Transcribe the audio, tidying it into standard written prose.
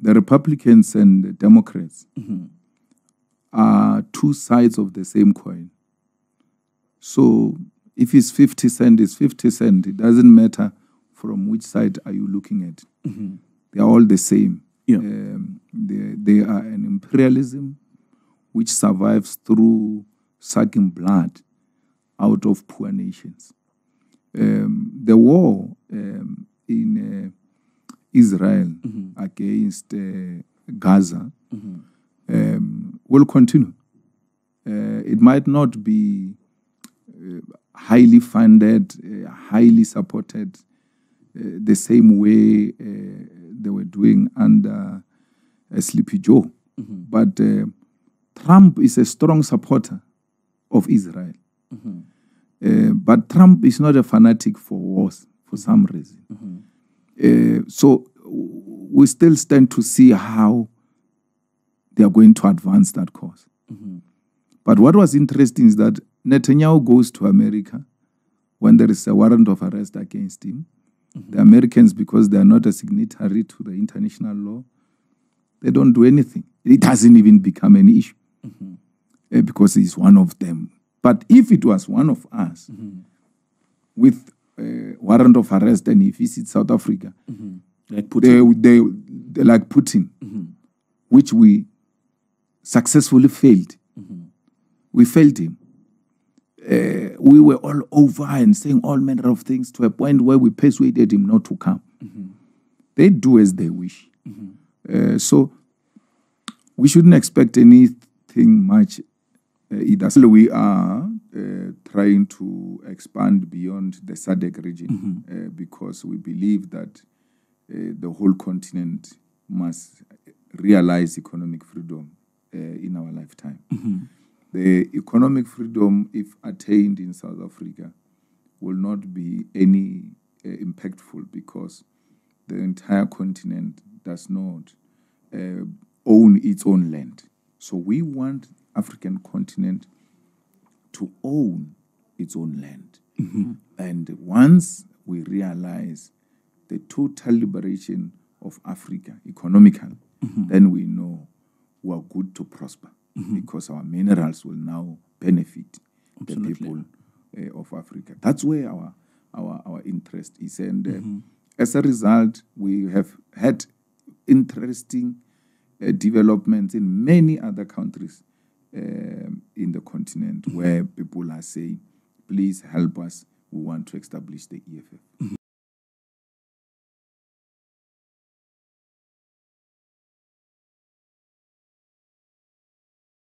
the Republicans and the Democrats are two sides of the same coin. So if it's 50 cents, it's 50 cents. It doesn't matter from which side are you looking at. They are all the same. Yeah. They are an imperialism which survives through sucking blood out of poor nations. The war in Israel against Gaza will continue. It might not be highly funded, highly supported the same way they were doing under Sleepy Joe. But Trump is a strong supporter of Israel. But Trump is not a fanatic for wars for some reason. So we still stand to see how they are going to advance that cause. But what was interesting is that Netanyahu goes to America when there is a warrant of arrest against him. The Americans, because they are not a signatory to the international law, they don't do anything. It doesn't even become an issue because he's one of them. But if it was one of us with a warrant of arrest and he visits South Africa, like Putin, they like Putin, which we successfully failed. We failed him. We were all over and saying all manner of things to a point where we persuaded him not to come. They do as they wish. So we shouldn't expect anything much either. So we are trying to expand beyond the SADC region because we believe that the whole continent must realize economic freedom in our lifetime. The economic freedom, if attained in South Africa, will not be any impactful because the entire continent does not own its own land. So we want African continent to own its own land. And once we realize the total liberation of Africa, economical, then we know we are good to prosper. Because our minerals will now benefit the people of Africa. That's where our interest is. And as a result, we have had interesting developments in many other countries in the continent where people are saying, please help us, we want to establish the EFF.